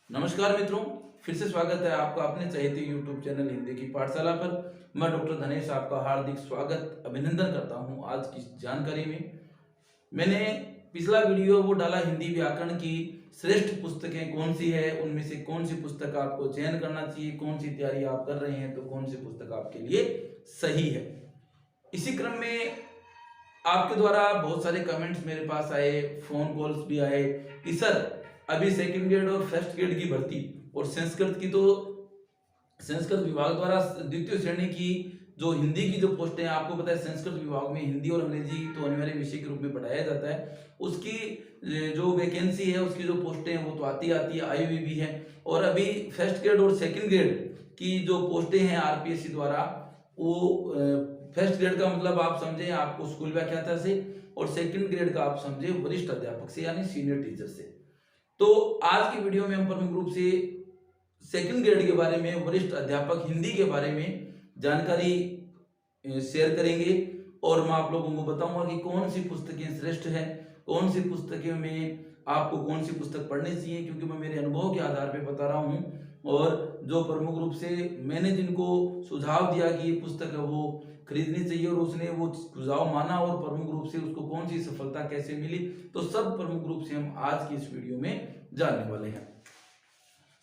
नमस्कार मित्रों, फिर से स्वागत है आपका अपने चहेते यूट्यूब चैनल हिंदी की पाठशाला पर। मैं डॉक्टर धनेश आपका हार्दिक स्वागत अभिनंदन करता हूं। आज की जानकारी में मैंने पिछला वीडियो वो डाला हिंदी व्याकरण की श्रेष्ठ पुस्तकें कौन सी है, उनमें से कौन सी पुस्तक आपको चयन करना चाहिए, कौन सी तैयारी आप कर रहे हैं तो कौन सी पुस्तक आपके लिए सही है। इसी क्रम में आपके द्वारा बहुत सारे कमेंट्स मेरे पास आए, फोन कॉल्स भी आए कि सर अभी सेकंड ग्रेड और फर्स्ट ग्रेड की भर्ती और संस्कृत की तो संस्कृत विभाग द्वारा द्वितीय श्रेणी की जो हिंदी की जो पोस्टें हैं, आपको पता है संस्कृत विभाग में हिंदी और अंग्रेजी तो अनिवार्य विषय के रूप में पढ़ाया जाता है। उसकी जो वैकेंसी है, उसकी जो पोस्टें हैं वो तो आती है, आई हुई भी है। और अभी फर्स्ट ग्रेड और सेकंड ग्रेड की जो पोस्टें हैं आरपीएससी द्वारा, वो फर्स्ट ग्रेड का मतलब आप समझे आपको स्कूल व्याख्याता से, और सेकंड ग्रेड का आप समझे वरिष्ठ अध्यापक से यानी सीनियर टीचर से। तो आज की वीडियो में हम प्रमुख रूप से सेकंड ग्रेड के बारे में, वरिष्ठ अध्यापक हिंदी के बारे में जानकारी शेयर करेंगे और मैं आप लोगों को बताऊंगा कि कौन सी पुस्तकें श्रेष्ठ है, कौन सी पुस्तकें में आपको कौन सी पुस्तक पढ़नी चाहिए, क्योंकि मैं मेरे अनुभव के आधार पर बता रहा हूं। और जो प्रमुख रूप से मैंने जिनको सुझाव दिया कि ये पुस्तक है वो खरीदनी चाहिए और उसने वो सुझाव माना और प्रमुख रूप से उसको कौन सी सफलता कैसे मिली, तो सब प्रमुख रूप से हम आज की इस वीडियो में जानने वाले हैं।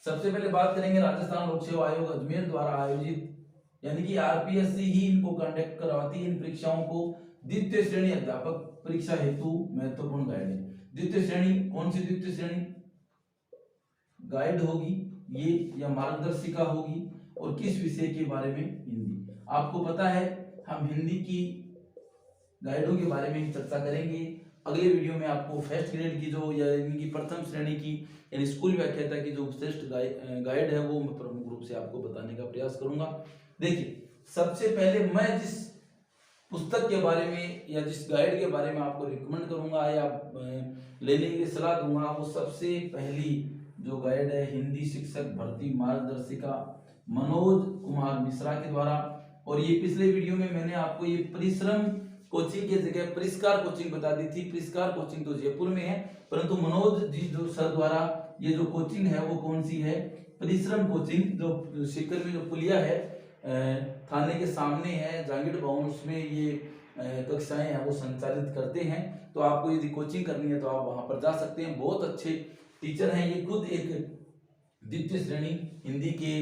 सबसे पहले बात करेंगे राजस्थान लोक सेवा आयोग अजमेर द्वारा आयोजित, यानी कि आरपीएससी ही इनको कंडक्ट करवाती है इन परीक्षाओं को, द्वितीय श्रेणी अध्यापक परीक्षा हेतु महत्वपूर्ण गाइड है। द्वितीय श्रेणी कौन सी द्वितीय श्रेणी? गाइड होगी ये या मार्गदर्शिका होगी, और किस विषय के बारे में? हिंदी। आपको पता है हम हिंदी की गाइडों के बारे में चर्चा करेंगे। अगले वीडियो में आपको फर्स्ट ग्रेड की जो यानी कि प्रथम श्रेणी की यानी स्कूल व्याख्याता की जो श्रेष्ठ गाइड है वो मैं प्रमुख रूप से आपको बताने का प्रयास करूंगा। देखिए, सबसे पहले मैं जिस पुस्तक के बारे में या जिस गाइड के बारे में आपको रिकमेंड करूंगा या लेने की सलाह दूंगा, वो सबसे पहली जो गाइड है हिंदी शिक्षक भर्ती मार्गदर्शिका मनोज कुमार मिश्रा के द्वारा। और ये पिछले वीडियो में मैंने आपको ये परिश्रम कोचिंग की जगह परिष्कार कोचिंग बता दी थी। परिष्कार कोचिंग तो जयपुर में है, परंतु मनोज जी जो सर द्वारा ये जो कोचिंग है वो कौन सी है? परिश्रम कोचिंग, जो सीकर में जो पुलिया है थाने के सामने है जांगीड़ भवन, उसमें ये कक्षाएं हैं वो संचालित करते हैं। तो आपको यदि कोचिंग करनी है तो आप वहां पर जा सकते हैं। बहुत अच्छे टीचर हैं, ये खुद एक द्वितीय श्रेणी हिंदी के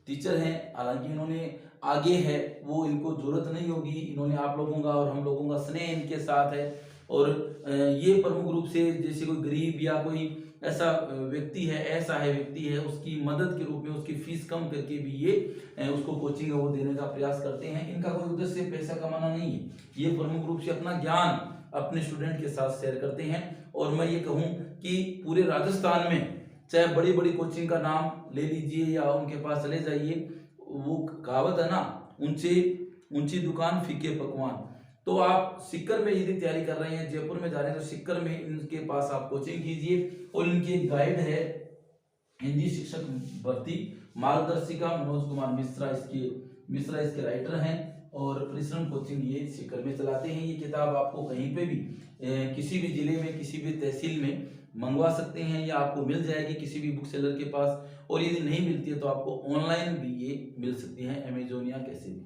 टीचर हैं। हालांकि इन्होंने आगे है वो, इनको जरूरत नहीं होगी, इन्होंने आप लोगों का और हम लोगों का स्नेह इनके साथ है। और ये प्रमुख रूप से जैसे कोई गरीब या कोई ऐसा व्यक्ति है, ऐसा है व्यक्ति है, उसकी मदद के रूप में उसकी फीस कम करके भी ये उसको कोचिंग वो देने का प्रयास करते हैं। इनका कोई उद्देश्य पैसा कमाना नहीं है, ये प्रमुख रूप से अपना ज्ञान अपने स्टूडेंट के साथ शेयर करते हैं। और मैं ये कहूँ कि पूरे राजस्थान में चाहे बड़ी बड़ी कोचिंग का नाम ले लीजिए या उनके पास चले जाइए, वो कहावत है ना, ऊंची दुकान फीके पकवान। तो आप सिक्कर में यदि तैयारी कर रहे हैं, जयपुर में जा रहे हैं, तो सिक्कर में इनके पास आप कोचिंग कीजिए। और इनकी एक गाइड है हिंदी शिक्षक भर्ती मार्गदर्शिका मनोज कुमार मिश्रा इसके राइटर हैं। और परिश्रम कोचिंग ये सिक्कर में चलाते हैं। ये किताब आपको कहीं पे भी किसी भी जिले में किसी भी तहसील में मंगवा सकते हैं या आपको मिल जाएगी किसी भी बुक सेलर के पास। और यदि नहीं मिलती है तो आपको ऑनलाइन भी ये मिल सकती है, अमेजोन या कैसे भी,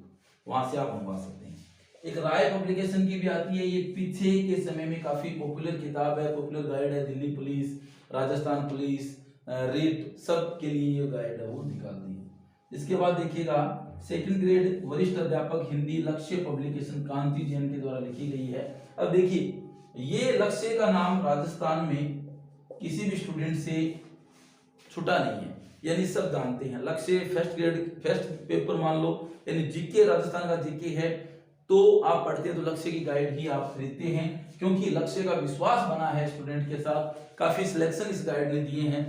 वहां से आप मंगवा सकते हैं। एक राय पब्लिकेशन की भी आती है, ये पीछे के समय में काफी पॉपुलर किताब है, पॉपुलर गाइड है। दिल्ली पुलिस, राजस्थान पुलिस, रीट सब के लिए ये गाइड है वो निकालती है। इसके बाद देखिएगा सेकंड ग्रेड वरिष्ठ अध्यापक हिंदी लक्ष्य पब्लिकेशन कांति जैन के द्वारा लिखी गई है। अब देखिए, ये लक्ष्य का नाम राजस्थान में किसी भी स्टूडेंट से छुटा नहीं है, यानी सब जानते हैं। लक्ष्य फर्स्ट ग्रेड फर्स्ट पेपर मान लो, यानी जीके राजस्थान का जीके है तो आप पढ़ते हैं तो लक्ष्य की गाइड ही आप खरीदते हैं, क्योंकि लक्ष्य का विश्वास बना है स्टूडेंट के साथ। काफी सिलेक्शन इस गाइड ने दिए हैं।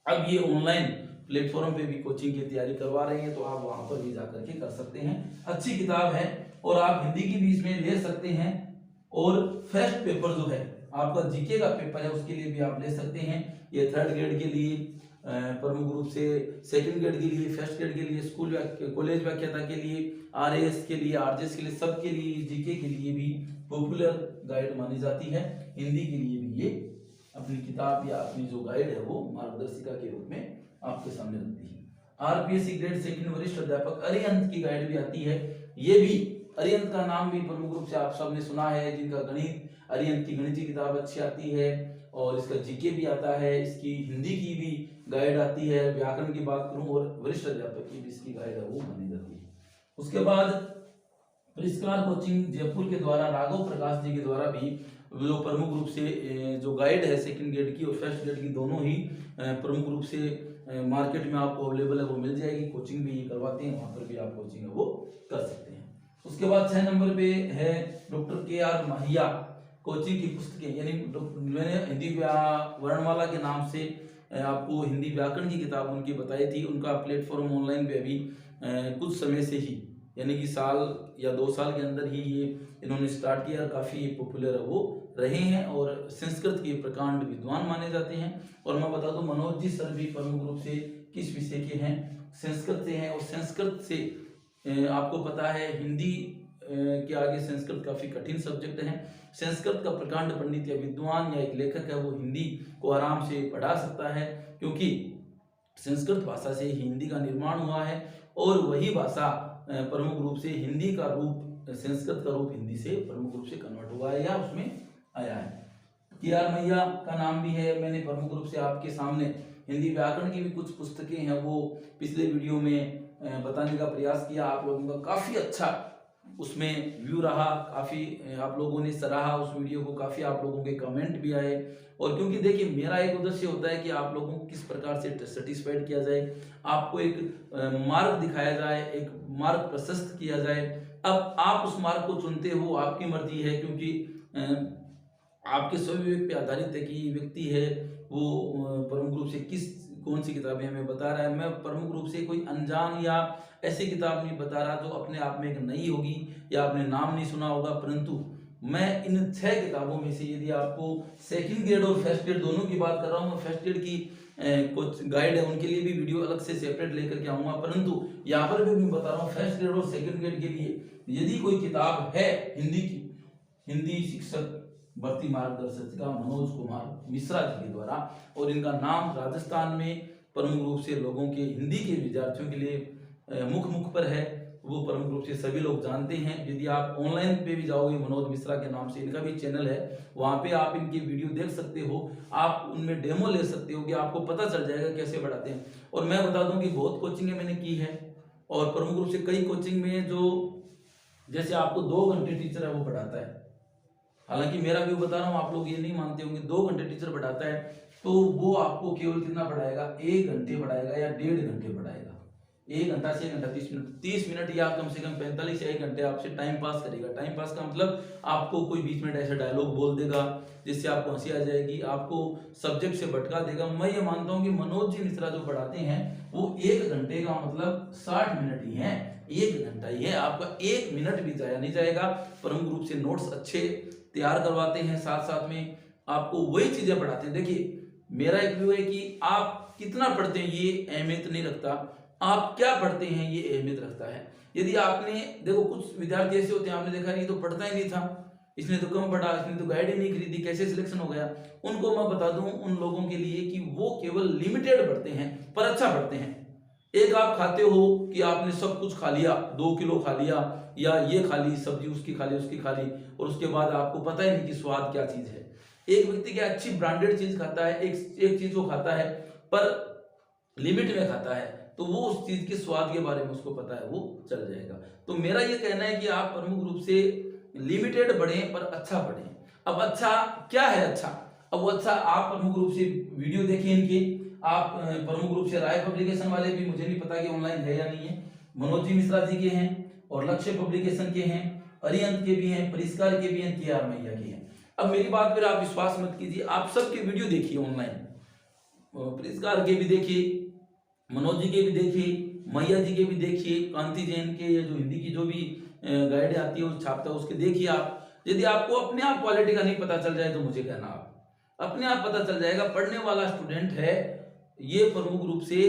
अब ये ऑनलाइन प्लेटफॉर्म पे भी कोचिंग की तैयारी करवा रहे हैं, तो आप वहां पर भी जाकर के कर सकते हैं। अच्छी किताब है और आप हिंदी की भी इसमें ले सकते हैं। और फर्स्ट पेपर जो है आपका जीके का पेपर है उसके लिए भी आप ले सकते हैं। ये थर्ड ग्रेड के लिए प्रमुख रूप से, सेकंड ग्रेड के लिए, फर्स्ट ग्रेड के लिए, स्कूल कॉलेज व्याख्याता के लिए, आरएएस के लिए, आरजेएस के लिए, सबके लिए, जीके के लिए भी पॉपुलर गाइड मानी जाती है। हिंदी के लिए भी ये अपनी किताब या अपनी जो गाइड है वो मार्गदर्शिका के रूप में आरपीएससी ग्रेड सेकंड वरिष्ठ अध्यापक अरिहंत की गाइड भी आती है। ये भी अरिहंत का नाम भी प्रमुख रूप से आप सबने सुना है, जिनका गणित, अरिहंत की गणित की किताब अच्छी आती है और इसका जीके भी आता है, इसकी हिंदी की भी गाइड आती है, व्याकरण की बात करूं और वरिष्ठ अध्यापक की भी इसकी गाइड है वो मानी जाती है। उसके बाद परिष्कार कोचिंग जयपुर के द्वारा राघव प्रकाश जी के द्वारा भी जो प्रमुख रूप से जो गाइड है सेकंड ग्रेड की और फर्स्ट ग्रेड की दोनों ही प्रमुख रूप से मार्केट में आपको अवेलेबल है, वो मिल जाएगी। कोचिंग भी करवाते हैं, वहां पर भी आप कोचिंग है वो कर सकते हैं। उसके बाद 6 नंबर पे है डॉक्टर KR माहिया कोचिंग की पुस्तकें, यानी मैंने हिंदी वर्णमाला के नाम से आपको हिंदी व्याकरण की किताब उनकी बताई थी। उनका प्लेटफॉर्म ऑनलाइन पे अभी कुछ समय से ही, यानी कि साल या 2 साल के अंदर ही ये इन्होंने स्टार्ट किया, काफ़ी पॉपुलर वो रहे हैं और संस्कृत के प्रकांड विद्वान माने जाते हैं। और मैं बता दूं मनोज जी सर भी प्रमुख रूप से किस विषय के हैं, संस्कृत से हैं। और संस्कृत से आपको पता है हिंदी के आगे संस्कृत काफ़ी कठिन सब्जेक्ट है। संस्कृत का प्रकांड पंडित या विद्वान या एक लेखक है वो हिंदी को आराम से पढ़ा सकता है, क्योंकि संस्कृत भाषा से हिंदी का निर्माण हुआ है और वही भाषा प्रमुख रूप से हिंदी का रूप, संस्कृत का रूप हिंदी से प्रमुख रूप से कन्वर्ट हुआ है या उसमें आया है। KR मैया का नाम भी है। मैंने प्रमुख रूप से आपके सामने हिंदी व्याकरण की भी कुछ पुस्तकें हैं वो पिछले वीडियो में बताने का प्रयास किया। आप लोगों का काफ़ी अच्छा उसमें व्यू रहा, काफ़ी आप लोगों ने सराहा उस वीडियो को, काफ़ी आप लोगों के कमेंट भी आए। और क्योंकि देखिए मेरा एक उद्देश्य होता है कि आप लोगों को किस प्रकार से सेटिस्फाइड किया जाए, आपको एक मार्ग दिखाया जाए, एक मार्ग प्रशस्त किया जाए। अब आप उस मार्ग को चुनते हो, आपकी मर्जी है, क्योंकि आपके स्वविवेक पे आधारित है कि व्यक्ति है वो प्रमुख रूप से कौन सी किताबें हमें बता रहा है। मैं प्रमुख रूप से कोई अनजान या ऐसी किताब नहीं बता रहा जो अपने आप में एक नई होगी या आपने नाम नहीं सुना होगा, परंतु मैं इन 6 किताबों में से यदि आपको सेकंड ग्रेड और फर्स्ट ग्रेड दोनों की बात कर रहा हूँ, मैं फर्स्ट ग्रेड की कुछ गाइड है उनके लिए भी वीडियो अलग से सेपरेट लेकर के आऊँगा, परंतु यहाँ पर भी मैं बता रहा हूँ फर्स्ट ग्रेड और सेकंड ग्रेड के लिए यदि कोई किताब है हिंदी की, हिंदी शिक्षक भर्ती मार्गदर्शिका मनोज कुमार मिश्रा जी के द्वारा, और इनका नाम राजस्थान में प्रमुख रूप से लोगों के हिंदी के विद्यार्थियों के लिए मुख पर है, वो प्रमुख रूप से सभी लोग जानते हैं। यदि आप ऑनलाइन पे भी जाओगे मनोज मिश्रा के नाम से इनका भी चैनल है, वहाँ पे आप इनके वीडियो देख सकते हो, आप उनमें डेमो ले सकते हो कि आपको पता चल जाएगा कैसे पढ़ाते हैं। और मैं बता दूं कि बहुत कोचिंगें मैंने की है और प्रमुख रूप से कई कोचिंग में जो जैसे आपको 2 घंटे टीचर है वो पढ़ाता है, हालांकि मेरा व्यू बता रहा हूँ, आप लोग ये नहीं मानते होंगे, 2 घंटे टीचर पढ़ाता है तो वो आपको केवल कितना पढ़ाएगा, 1 घंटे पढ़ाएगा या 1.5 घंटे पढ़ाएगा। 1 घंटा से 1 घंटा 30 मिनट या कम से कम 45 से 1 घंटे आपसे टाइम पास करेगा। टाइम पास का मतलब आपको कोई बीच में ऐसा डायलॉग बोल देगा जिससे आपको हंसी आ जाएगी, आपको सब्जेक्ट से भटका देगा। मैं ये मानता हूँ कि मनोज जी मिश्रा जो पढ़ाते हैं वो 1 घंटे का मतलब 60 मिनट ही है, 1 घंटा ही है, आपका 1 मिनट भी जाया नहीं जाएगा। प्रमुख रूप से नोट्स अच्छे तैयार करवाते हैं, साथ साथ में आपको वही चीजें पढ़ाते हैं। देखिए मेरा एक व्यू है कि आप कितना पढ़ते हैं ये अहमियत नहीं रखता, आप क्या पढ़ते हैं ये अहमियत रखता है। यदि आपने देखो कुछ विद्यार्थी ऐसे होते हैं, आपने देखा नहीं तो पढ़ता ही नहीं था, इसने तो कम पढ़ा, इसने तो गाइड ही नहीं खरीदी, कैसे सिलेक्शन हो गया। उनको मैं बता दूं उन लोगों के लिए कि वो केवल लिमिटेड पढ़ते हैं पर अच्छा पढ़ते हैं। एक आप खाते हो कि आपने सब कुछ खा लिया, 2 किलो खा लिया या ये खा ली सब्जी, उसकी खा ली उसकी खा ली, और उसके बाद आपको पता ही नहीं कि स्वाद क्या चीज है। एक व्यक्ति क्या अच्छी ब्रांडेड चीज खाता है, एक चीज वो खाता है पर लिमिट में खाता है, तो वो उस चीज के स्वाद के बारे में उसको पता है, वो चल जाएगा। तो मेरा ये कहना है कि आप प्रमुख रूप से लिमिटेड पढ़ें पर अच्छा पढ़ें। अब अच्छा क्या है अच्छा, अब वो अच्छा आप प्रमुख रूप से वीडियो देखिए इनके, आप प्रमुख रूप से राय पब्लिकेशन वाले भी, मुझे नहीं पता कि ऑनलाइन है या नहीं है, मनोज जी मिश्रा जी के हैं और लक्ष्य पब्लिकेशन के हैं, अरिहंत के भी हैं, परिष्कार के भी हैं, KR मैया के हैं। अब मेरी बात पर आप विश्वास मत कीजिए, आप सबके वीडियो देखिए ऑनलाइन, परिष्कार के भी देखिए, मनोज जी के भी देखिए, मैया जी के भी देखिए, कांति जैन के जो हिंदी की जो भी गाइड आती है वो छापता है उसके देखिए आप। यदि आपको अपने आप क्वालिटी का नहीं पता चल जाए तो मुझे कहना, आप अपने आप पता चल जाएगा। पढ़ने वाला स्टूडेंट है ये प्रमुख रूप से,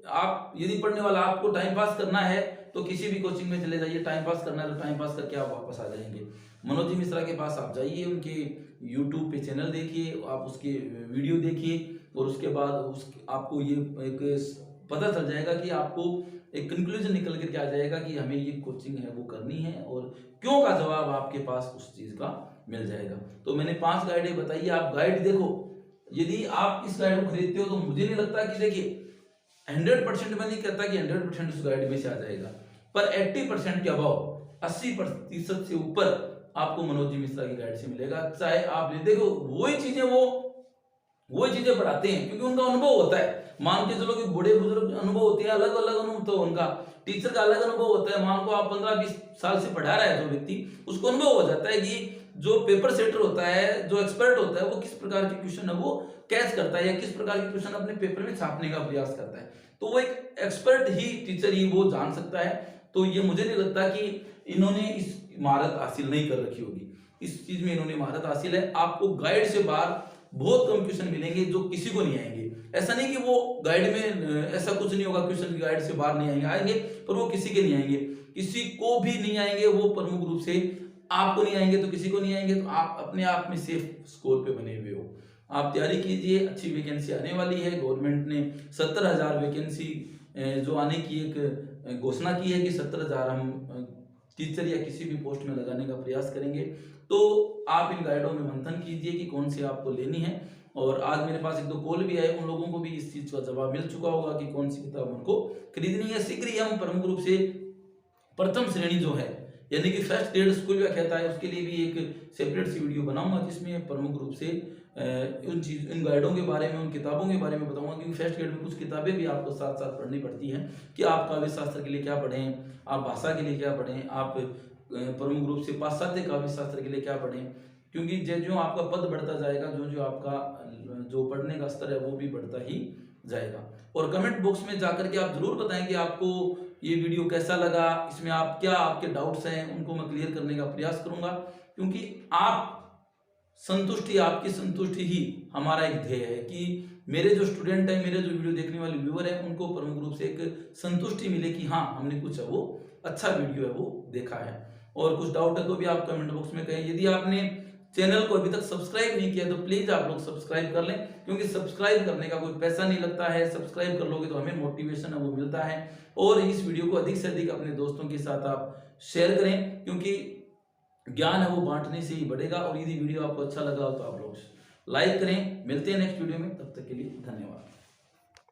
आप यदि पढ़ने वाला आपको टाइम पास करना है तो किसी भी कोचिंग में चले जाइए, टाइम पास करना है तो टाइम पास करके आप वापस आ जाएंगे। मनोज जी मिश्रा के पास आप जाइए, उनके यूट्यूब पे चैनल देखिए, आप उसके वीडियो देखिए और उसके बाद आपको ये एक पता चल जाएगा कि आपको एक कंक्लूजन निकल करके आ जाएगा कि हमें ये कोचिंग है वो करनी है, और क्यों का जवाब आपके पास उस चीज का मिल जाएगा। तो मैंने 5 गाइडें बताई, आप गाइड देखो। यदि आप इस गाइड को खरीदते हो तो मुझे नहीं लगता कि देखिए 100% मैं नहीं कहता कि 100% उस गाइड में से आ जाएगा, पर 80% के अभाव 80% से ऊपर आपको मनोज जी मिश्रा की गाइड से मिलेगा। चाहे आप ये देखो वही चीजें पढ़ाते हैं क्योंकि उनका अनुभव होता है। मान के चलो कि बूढ़े बुजुर्ग अनुभव होते हैं, अलग अलग अनुभव तो उनका, टीचर का अलग अनुभव होता है। मान को आप 15-20 साल से पढ़ा रहा है जो व्यक्ति, उसको अनुभव हो जाता है कि जो पेपर सेटर होता है, जो एक्सपर्ट होता है, वो किस प्रकार के क्वेश्चन है वो कैच करता है या किस प्रकार के क्वेश्चन अपने पेपर में छापने का प्रयास करता है। तो वो एक एक्सपर्ट ही, टीचर ही वो जान सकता है। तो ये मुझे नहीं लगता कि इन्होंने इस महारत हासिल नहीं कर रखी होगी, इस चीज में इन्होंने महारत हासिल है। आपको गाइड से बाहर बहुत कम क्वेश्चन मिलेंगे जो किसी को नहीं आएंगे। ऐसा नहीं कि वो गाइड में ऐसा कुछ नहीं होगा, क्वेश्चन गाइड से बाहर नहीं आएंगे, पर वो किसी के नहीं आएंगे, किसी को भी नहीं आएंगे। वो प्रमुख रूप से आपको नहीं आएंगे तो किसी को नहीं आएंगे। तो आप अपने आप में सेफ स्कोर पे बने हुए हो, आप तैयारी कीजिए। अच्छी वैकेंसी आने वाली है। गवर्नमेंट ने 70,000 वैकेंसी जो आने की एक घोषणा की है कि 70,000 हम टीचर या किसी भी पोस्ट में लगाने का प्रयास करेंगे। तो आप इन गाइडों में मंथन कीजिए कि कौन सी आपको लेनी है। और आज मेरे पास 1-2 कॉल भी आए, उन लोगों को भी इस चीज का जवाब मिल चुका होगा कि कौन सी किताब उनको खरीदनी है। शीघ्र ही हम प्रमुख रूप से प्रथम श्रेणी जो है यानी कि फर्स्ट ग्रेड स्कूल व्याख्याता है, उसके लिए भी एक सेपरेट सी वीडियो बनाऊंगा जिसमें प्रमुख रूप से इन गाइडों के बारे में, उन किताबों के बारे में बताऊंगा। क्योंकि फर्स्ट ग्रेड में कुछ किताबें भी आपको साथ साथ पढ़नी पड़ती हैं कि आप काव्य शास्त्र के लिए क्या पढ़ें, आप भाषा के लिए क्या पढ़ें, आप प्रमुख रूप से पाश्चात्य काव्य शास्त्र के लिए क्या पढ़ें। क्योंकि जो आपका पद बढ़ता जाएगा, जो आपका जो पढ़ने का स्तर है वो भी बढ़ता ही जाएगा। और कमेंट बॉक्स में जाकर के आप जरूर बताएं कि आपको ये वीडियो कैसा लगा, इसमें आप क्या आपके डाउट्स हैं उनको मैं क्लियर करने का प्रयास करूंगा। क्योंकि आप संतुष्टि, आपकी संतुष्टि ही हमारा एक ध्येय है कि मेरे जो स्टूडेंट है, मेरे जो वीडियो देखने वाले व्यूअर है, उनको प्रमुख रूप से एक संतुष्टि मिले कि हाँ हमने कुछ है वो अच्छा वीडियो है वो देखा है। और कुछ डाउट है तो भी आप कमेंट बॉक्स में कहें। यदि आपने चैनल को अभी तक सब्सक्राइब नहीं किया तो प्लीज आप लोग सब्सक्राइब कर लें, क्योंकि सब्सक्राइब करने का कोई पैसा नहीं लगता है। सब्सक्राइब कर लोगे तो हमें मोटिवेशन है वो मिलता है। और इस वीडियो को अधिक से अधिक अपने दोस्तों के साथ आप शेयर करें, क्योंकि ज्ञान है वो बांटने से ही बढ़ेगा। और यदि वीडियो आपको अच्छा लगा हो तो आप लोग लाइक करें। मिलते हैं नेक्स्ट वीडियो में, तब तक के लिए धन्यवाद।